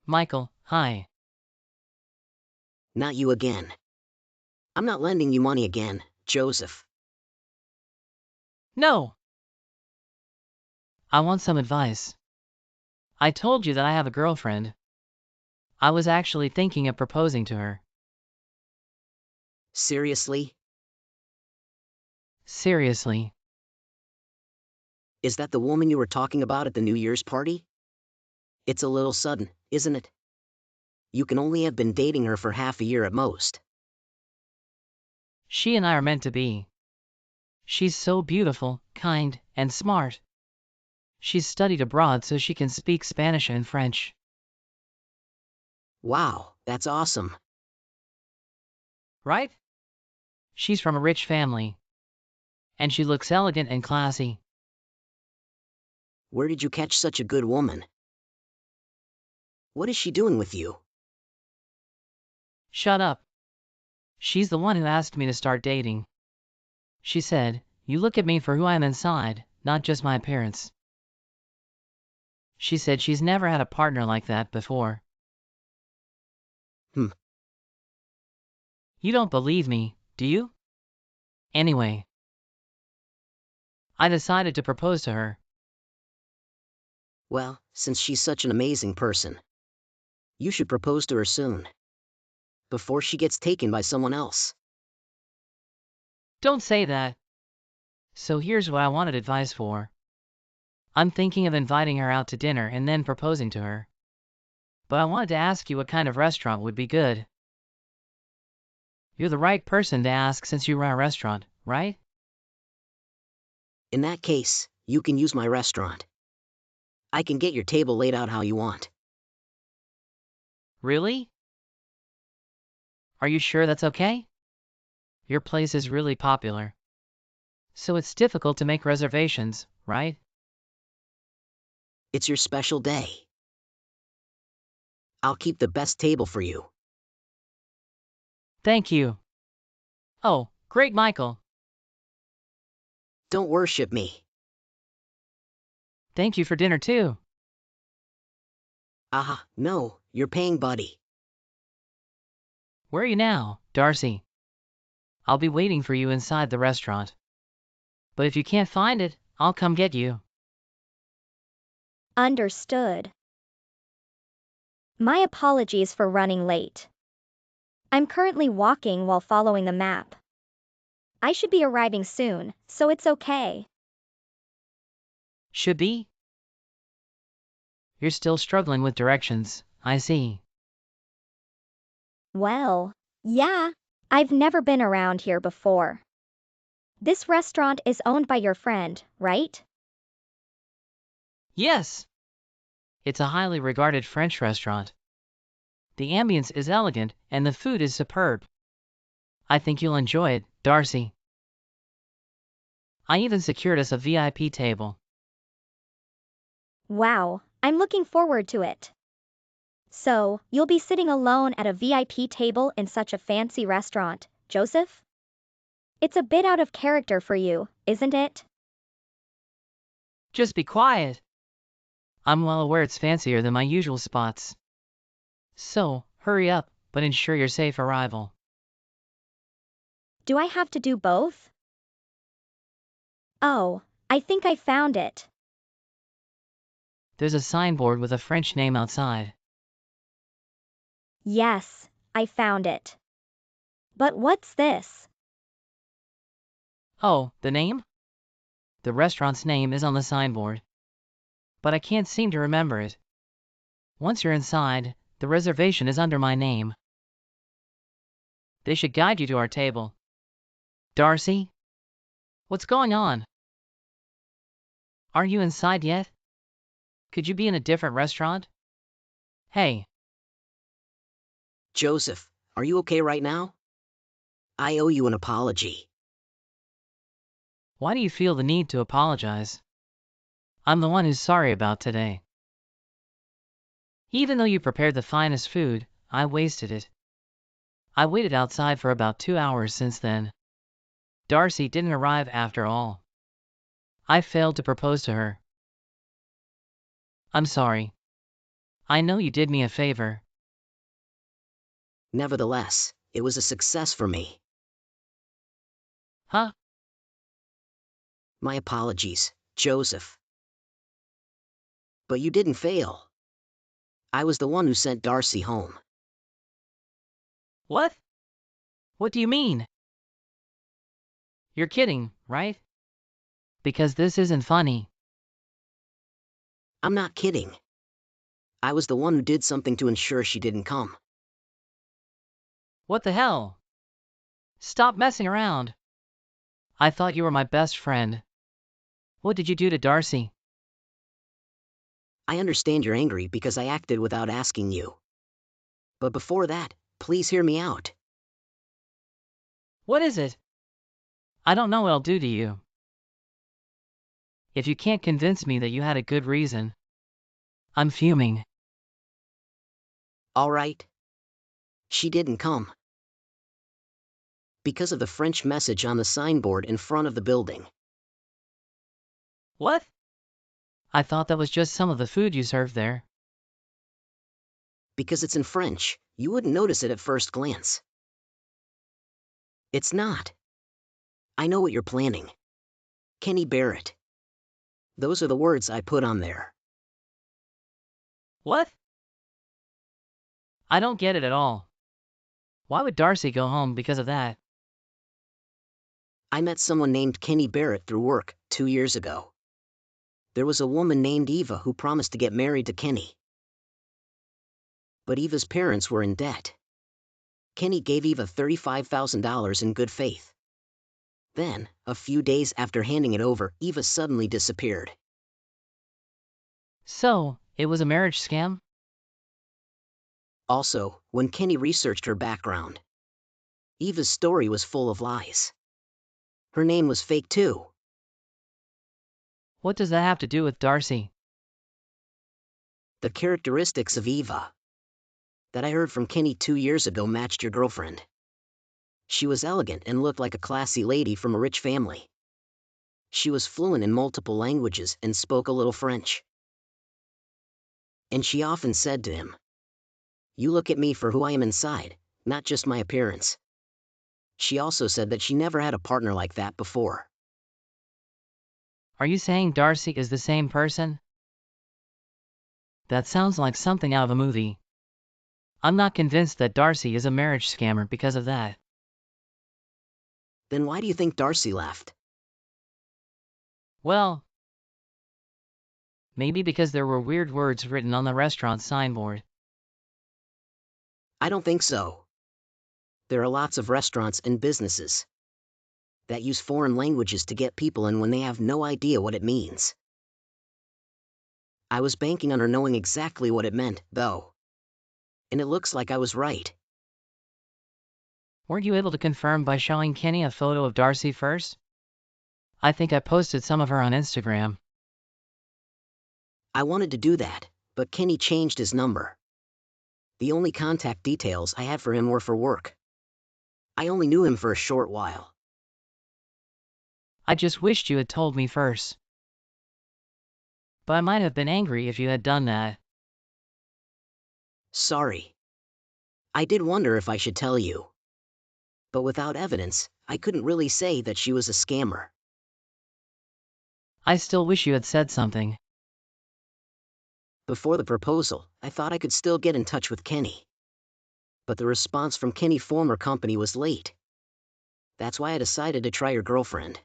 Michael, hi. Not you again. I'm not lending you money again, Joseph. No! I want some advice. I told you that I have a girlfriend. I was actually thinking of proposing to her. Seriously? Seriously. Is that the woman you were talking about at the New Year's party? It's a little sudden, isn't it? You can only have been dating her for half a year at most. She and I are meant to be. She's so beautiful, kind, and smart. She's studied abroad so she can speak Spanish and French. Wow, that's awesome. Right? She's from a rich family. And she looks elegant and classy. Where did you catch such a good woman? What is she doing with you? Shut up. She's the one who asked me to start dating. She said, "You look at me for who I am inside, not just my appearance." She said she's never had a partner like that before. Hmm. You don't believe me, do you? Anyway, I decided to propose to her. Well, since she's such an amazing person, you should propose to her soon. Before she gets taken by someone else. Don't say that. So here's what I wanted advice for. I'm thinking of inviting her out to dinner and then proposing to her. But I wanted to ask you what kind of restaurant would be good. You're the right person to ask since you run a restaurant, right? In that case, you can use my restaurant. I can get your table laid out how you want. Really? Are you sure that's okay? Your place is really popular. So it's difficult to make reservations, right? It's your special day. I'll keep the best table for you. Thank you. Oh, great, Michael. Don't worship me. Thank you for dinner too. Aha, no, you're paying, buddy. Where are you now, Darcy? I'll be waiting for you inside the restaurant. But if you can't find it, I'll come get you. Understood. My apologies for running late. I'm currently walking while following the map. I should be arriving soon, so it's okay. Should be? You're still struggling with directions, I see. Well, yeah, I've never been around here before. This restaurant is owned by your friend, right? Yes! It's a highly regarded French restaurant. The ambience is elegant and the food is superb. I think you'll enjoy it, Darcy. I even secured us a VIP table. Wow, I'm looking forward to it. So, you'll be sitting alone at a VIP table in such a fancy restaurant, Joseph? It's a bit out of character for you, isn't it? Just be quiet. I'm well aware it's fancier than my usual spots. So, hurry up, but ensure your safe arrival. Do I have to do both? Oh, I think I found it. There's a signboard with a French name outside. Yes, I found it. But what's this? Oh, the name? The restaurant's name is on the signboard. But I can't seem to remember it. Once you're inside, the reservation is under my name. They should guide you to our table. Darcy? What's going on? Aren't you inside yet? Could you be in a different restaurant? Hey, Joseph, are you okay right now? I owe you an apology. why do you feel the need to apologize? I'm the one who's sorry about today. Even though you prepared the finest food, I wasted it. I waited outside for about 2 hours since then. Darcy didn't arrive after all. I failed to propose to her. I'm sorry. I know you did me a favor. Nevertheless, it was a success for me. Huh? My apologies, Joseph. But you didn't fail. I was the one who sent Darcy home. What? What do you mean? You're kidding, right? Because this isn't funny. I'm not kidding. I was the one who did something to ensure she didn't come. What the hell? Stop messing around. I thought you were my best friend. What did you do to Darcy? I understand you're angry because I acted without asking you. But before that, please hear me out. What is it? I don't know what I'll do to you. If you can't convince me that you had a good reason, I'm fuming. All right. She didn't come. Because of the French message on the signboard in front of the building. What? I thought that was just some of the food you served there. Because it's in French, you wouldn't notice it at first glance. It's not. I know what you're planning. Kenny Barrett. Those are the words I put on there. What? I don't get it at all. Why would Darcy go home because of that? I met someone named Kenny Barrett through work 2 years ago. There was a woman named Eva who promised to get married to Kenny. But Eva's parents were in debt. Kenny gave Eva $35,000 in good faith. Then, a few days after handing it over, Eva suddenly disappeared. So, it was a marriage scam? Also, when Kenny researched her background, Eva's story was full of lies. Her name was fake too. What does that have to do with Darcy? The characteristics of Eva that I heard from Kenny 2 years ago matched your girlfriend. She was elegant and looked like a classy lady from a rich family. She was fluent in multiple languages and spoke a little French. And she often said to him, "You look at me for who I am inside, not just my appearance." She also said that she never had a partner like that before. Are you saying Darcy is the same person? That sounds like something out of a movie. I'm not convinced that Darcy is a marriage scammer because of that. Then why do you think Darcy left? Well, maybe because there were weird words written on the restaurant signboard. I don't think so. There are lots of restaurants and businesses that use foreign languages to get people in when they have no idea what it means. I was banking on her knowing exactly what it meant, though. And it looks like I was right. Weren't you able to confirm by showing Kenny a photo of Darcy first? I think I posted some of her on Instagram. I wanted to do that, but Kenny changed his number. The only contact details I had for him were for work. I only knew him for a short while. I just wished you had told me first. But I might have been angry if you had done that. Sorry. I did wonder if I should tell you. But without evidence, I couldn't really say that she was a scammer. I still wish you had said something. Before the proposal, I thought I could still get in touch with Kenny. But the response from Kenny's former company was late. That's why I decided to try your girlfriend.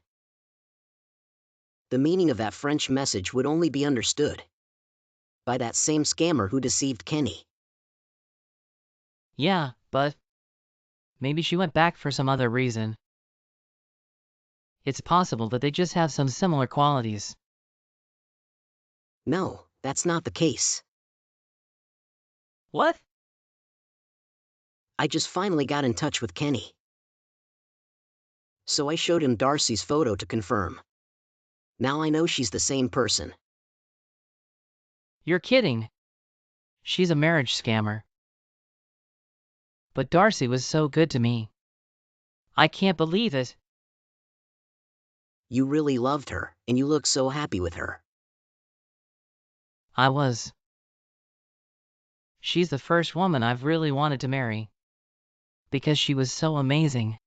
The meaning of that French message would only be understood by that same scammer who deceived Kenny. Yeah, but maybe she went back for some other reason. It's possible that they just have some similar qualities. No, that's not the case. What? I just finally got in touch with Kenny. So I showed him Darcy's photo to confirm. Now I know she's the same person. You're kidding. She's a marriage scammer. But Darcy was so good to me. I can't believe it. You really loved her, and you look so happy with her. I was. She's the first woman I've really wanted to marry. Because she was so amazing.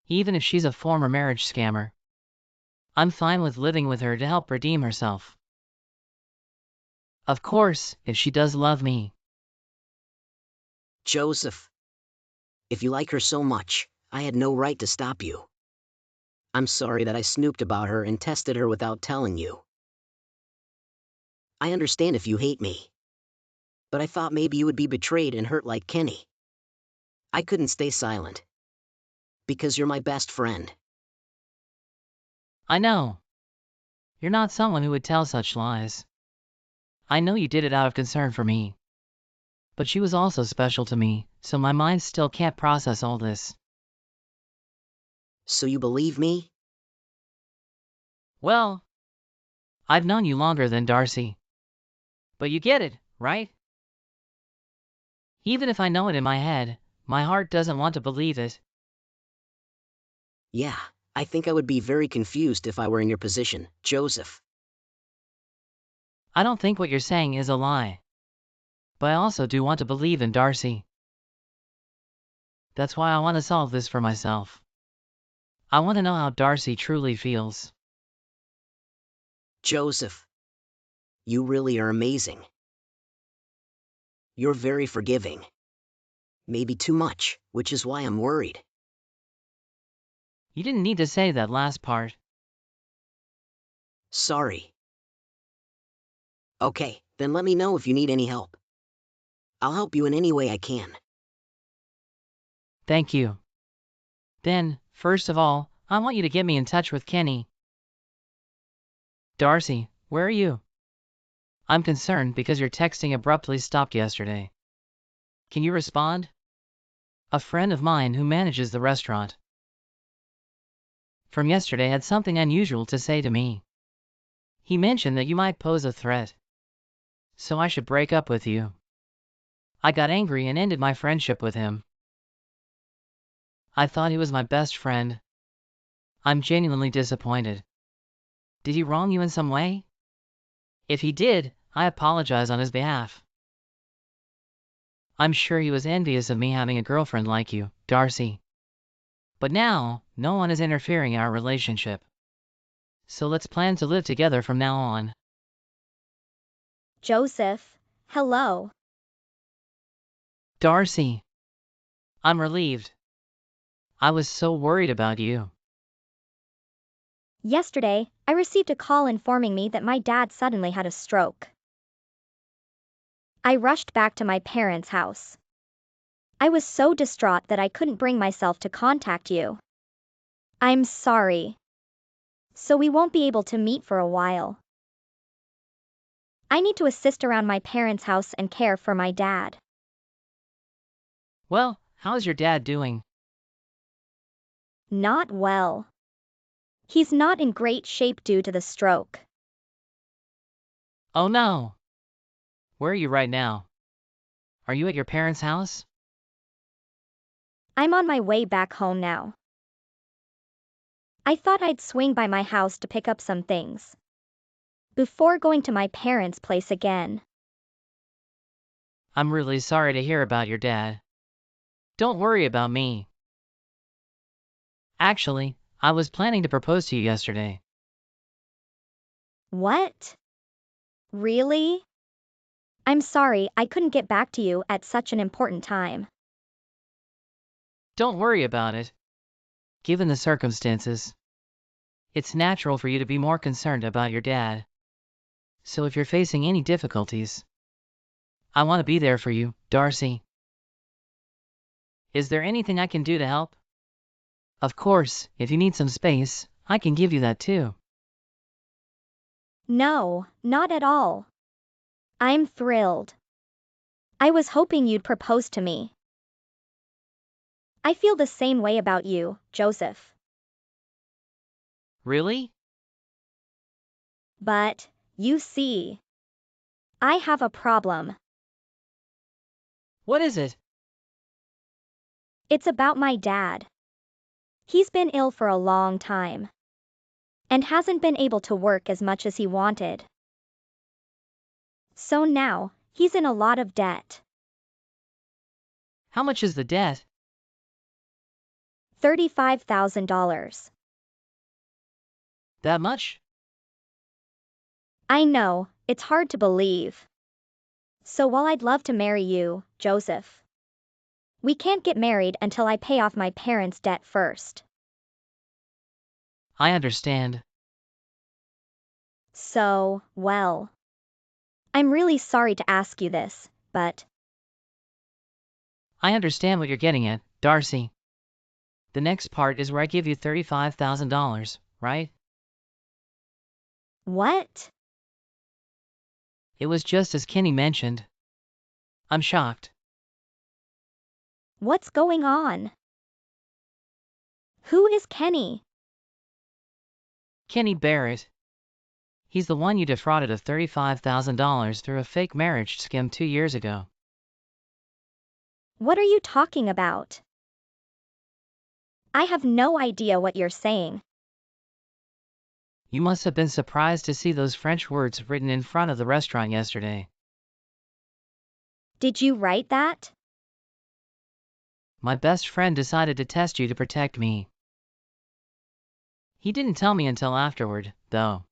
Even if she's a former marriage scammer, I'm fine with living with her to help redeem herself. Of course, if she does love me. Joseph, if you like her so much, I had no right to stop you. I'm sorry that I snooped about her and tested her without telling you. I understand if you hate me. But I thought maybe you would be betrayed and hurt like Kenny. I couldn't stay silent. Because you're my best friend. I know. You're not someone who would tell such lies. I know you did it out of concern for me. But she was also special to me, so my mind still can't process all this. So you believe me? Well, I've known you longer than Darcy. But you get it, right? Even if I know it in my head, my heart doesn't want to believe it. Yeah, I think I would be very confused if I were in your position, Joseph. I don't think what you're saying is a lie. But I also do want to believe in Darcy. That's why I want to solve this for myself. I want to know how Darcy truly feels. Joseph, you really are amazing. You're very forgiving. Maybe too much, which is why I'm worried. You didn't need to say that last part. Sorry. Okay, then let me know if you need any help. I'll help you in any way I can. Thank you. Then, first of all, I want you to get me in touch with Kenny. Darcy, where are you? I'm concerned because your texting abruptly stopped yesterday. Can you respond? A friend of mine who manages the restaurant from yesterday had something unusual to say to me. He mentioned that you might pose a threat, so I should break up with you. I got angry and ended my friendship with him. I thought he was my best friend. I'm genuinely disappointed. Did he wrong you in some way? If he did, I apologize on his behalf. I'm sure he was envious of me having a girlfriend like you, Darcy. But now, no one is interfering in our relationship. So let's plan to live together from now on. Joseph, hello. Darcy. I'm relieved. I was so worried about you. Yesterday, I received a call informing me that my dad suddenly had a stroke. I rushed back to my parents' house. I was so distraught that I couldn't bring myself to contact you. I'm sorry. So we won't be able to meet for a while. I need to assist around my parents' house and care for my dad. Well, how's your dad doing? Not well. He's not in great shape due to the stroke. Oh no. Where are you right now? Are you at your parents' house? I'm on my way back home now. I thought I'd swing by my house to pick up some things before going to my parents' place again. I'm really sorry to hear about your dad. Don't worry about me. Actually, I was planning to propose to you yesterday. What? Really? I'm sorry I couldn't get back to you at such an important time. Don't worry about it. Given the circumstances, it's natural for you to be more concerned about your dad. So if you're facing any difficulties, I want to be there for you, Darcy. Is there anything I can do to help? Of course, if you need some space, I can give you that too. No, not at all. I'm thrilled. I was hoping you'd propose to me. I feel the same way about you, Joseph. Really? But, you see, I have a problem. What is it? It's about my dad. He's been ill for a long time and hasn't been able to work as much as he wanted. So now, he's in a lot of debt. How much is the debt? $35,000. That much? I know, it's hard to believe. So while I'd love to marry you, Joseph, we can't get married until I pay off my parents' debt first. I understand. So, well, I'm really sorry to ask you this, but I understand what you're getting at, Darcy. The next part is where I give you $35,000, right? what? It was just as Kenny mentioned. I'm shocked. What's going on? Who is Kenny? Kenny Barrett. He's the one you defrauded of $35,000 through a fake marriage scam 2 years ago. What are you talking about? I have no idea what you're saying. You must have been surprised to see those French words written in front of the restaurant yesterday. Did you write that? My best friend decided to test you to protect me. He didn't tell me until afterward, though.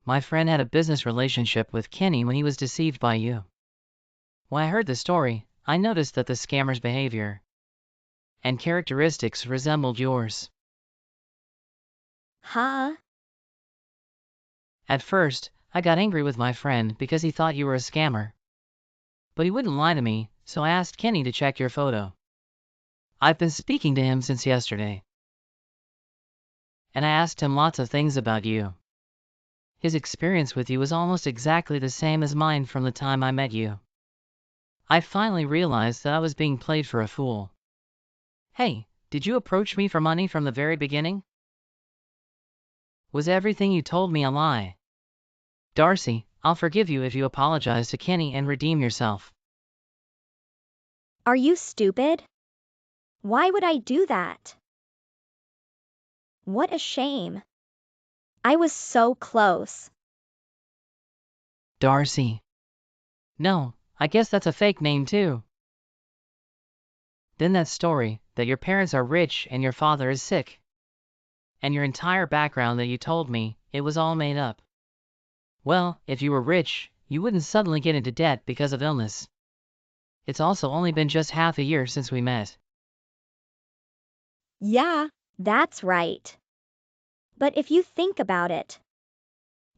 My friend had a business relationship with Kenny when he was deceived by you. When I heard the story, I noticed that the scammer's behavior and characteristics resembled yours. Huh? At first, I got angry with my friend because he thought you were a scammer. But he wouldn't lie to me, so I asked Kenny to check your photo. I've been speaking to him since yesterday. And I asked him lots of things about you. His experience with you was almost exactly the same as mine from the time I met you. I finally realized that I was being played for a fool. Hey, did you approach me for money from the very beginning? Was everything you told me a lie? Darcy, I'll forgive you if you apologize to Kenny and redeem yourself. Are you stupid? Why would I do that? What a shame. I was so close. Darcy. No, I guess that's a fake name too. Then that story, that your parents are rich and your father is sick. And your entire background that you told me, it was all made up. Well, if you were rich, you wouldn't suddenly get into debt because of illness. It's also only been just half a year since we met. Yeah, that's right. But if you think about it,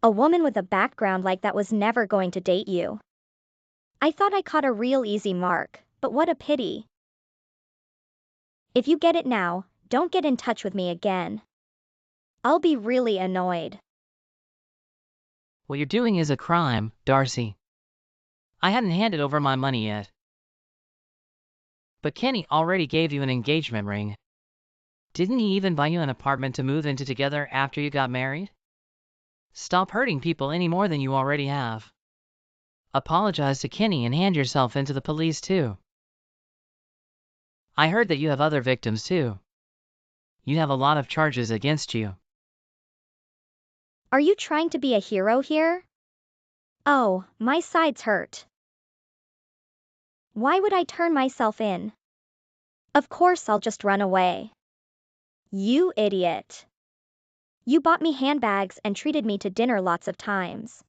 a woman with a background like that was never going to date you. I thought I caught a real easy mark, but what a pity. If you get it now, don't get in touch with me again. I'll be really annoyed. What you're doing is a crime, Darcy. I hadn't handed over my money yet. But Kenny already gave you an engagement ring. Didn't he even buy you an apartment to move into together after you got married? Stop hurting people any more than you already have. Apologize to Kenny and hand yourself into the police too. I heard that you have other victims too. You have a lot of charges against you. Are you trying to be a hero here? Oh, my sides hurt. Why would I turn myself in? Of course I'll just run away. You idiot. You bought me handbags and treated me to dinner lots of times.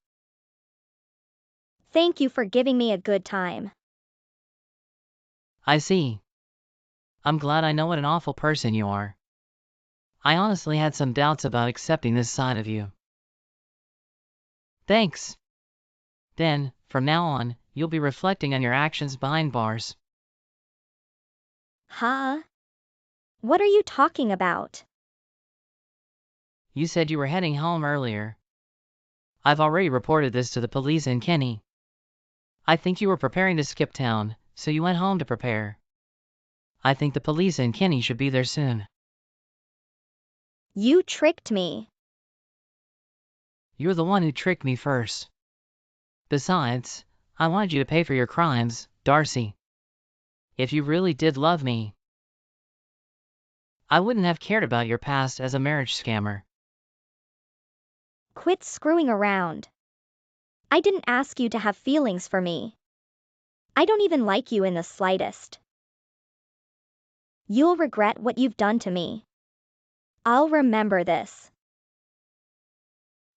Thank you for giving me a good time. I see. I'm glad I know what an awful person you are. I honestly had some doubts about accepting this side of you. Thanks. Then, from now on, you'll be reflecting on your actions behind bars. Huh? What are you talking about? You said you were heading home earlier. I've already reported this to the police and Kenny. I think you were preparing to skip town, so you went home to prepare. I think the police and Kenny should be there soon. You tricked me. You're the one who tricked me first. Besides, I wanted you to pay for your crimes, Darcy. If you really did love me, I wouldn't have cared about your past as a marriage scammer. Quit screwing around. I didn't ask you to have feelings for me. I don't even like you in the slightest. You'll regret what you've done to me. I'll remember this.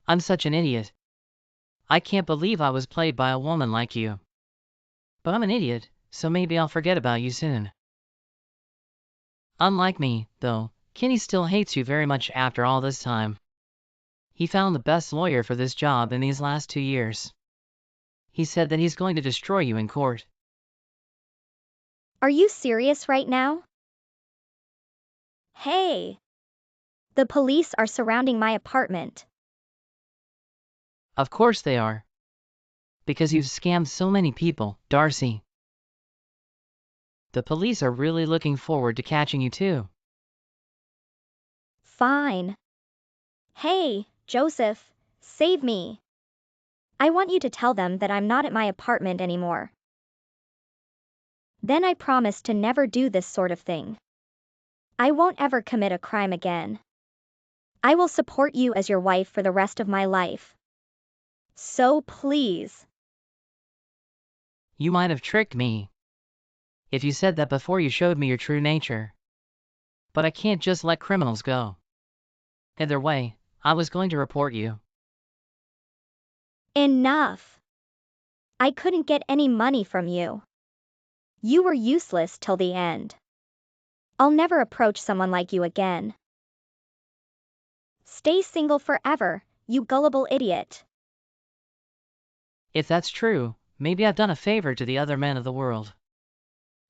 I'm such an idiot. I can't believe I was played by a woman like you. But I'm an idiot, so maybe I'll forget about you soon. Unlike me, though, Kenny still hates you very much after all this time. He found the best lawyer for this job in these last 2 years. He said that he's going to destroy you in court. Are you serious right now? Hey! The police are surrounding my apartment. Of course they are. Because you've scammed so many people, Darcy. The police are really looking forward to catching you too. Fine. Hey, Joseph, save me. I want you to tell them that I'm not at my apartment anymore. Then I promise to never do this sort of thing. I won't ever commit a crime again. I will support you as your wife for the rest of my life. So please. You might have tricked me. If you said that before you showed me your true nature. But I can't just let criminals go. Either way, I was going to report you. Enough. I couldn't get any money from you. You were useless till the end. I'll never approach someone like you again. Stay single forever, you gullible idiot. If that's true, maybe I've done a favor to the other men of the world.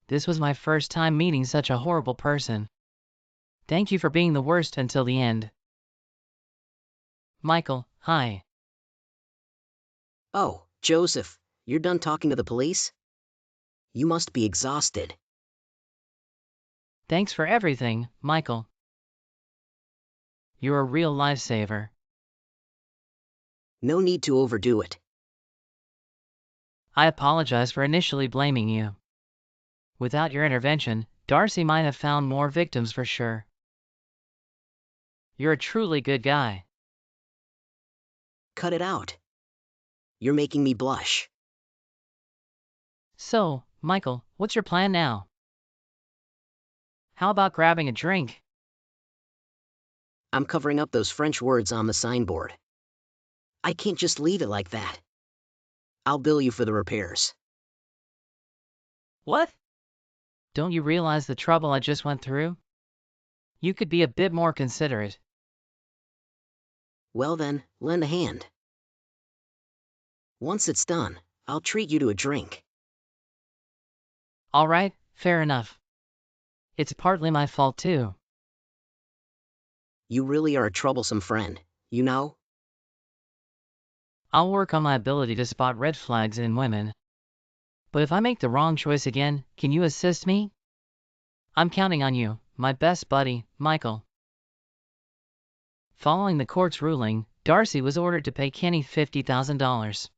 This was my first time meeting such a horrible person. Thank you for being the worst until the end. Michael, hi. Oh, Joseph, you're done talking to the police? You must be exhausted. Thanks for everything, Michael. You're a real lifesaver. No need to overdo it. I apologize for initially blaming you. Without your intervention, Darcy might have found more victims for sure. You're a truly good guy. Cut it out. You're making me blush. So, Michael, what's your plan now? How about grabbing a drink? I'm covering up those French words on the signboard. I can't just leave it like that. I'll bill you for the repairs. What? Don't you realize the trouble I just went through? You could be a bit more considerate. Well then, lend a hand. Once it's done, I'll treat you to a drink. All right, fair enough. It's partly my fault too. You really are a troublesome friend, you know? I'll work on my ability to spot red flags in women. But if I make the wrong choice again, can you assist me? I'm counting on you, my best buddy, Michael. Following the court's ruling, Darcy was ordered to pay Kenny $50,000.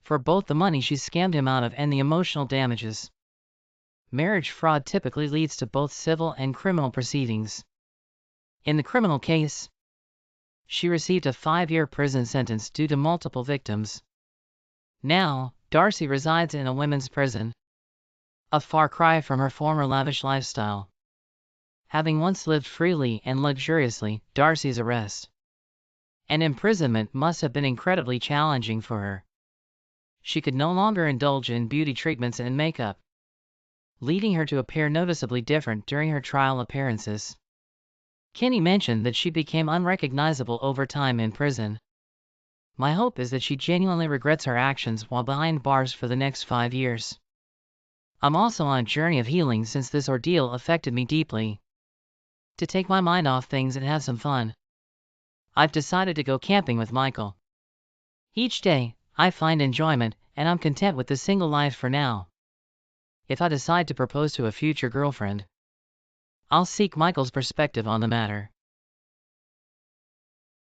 For both the money she scammed him out of and the emotional damages. Marriage fraud typically leads to both civil and criminal proceedings. In the criminal case, she received a 5-year prison sentence due to multiple victims. Now, Darcy resides in a women's prison. A far cry from her former lavish lifestyle. Having once lived freely and luxuriously, Darcy's arrest and imprisonment must have been incredibly challenging for her. She could no longer indulge in beauty treatments and makeup, leading her to appear noticeably different during her trial appearances. Kenny mentioned that she became unrecognizable over time in prison. My hope is that she genuinely regrets her actions while behind bars for the next 5 years. I'm also on a journey of healing since this ordeal affected me deeply. To take my mind off things and have some fun, I've decided to go camping with Michael. Each day, I find enjoyment, and I'm content with the single life for now. If I decide to propose to a future girlfriend, I'll seek Michael's perspective on the matter.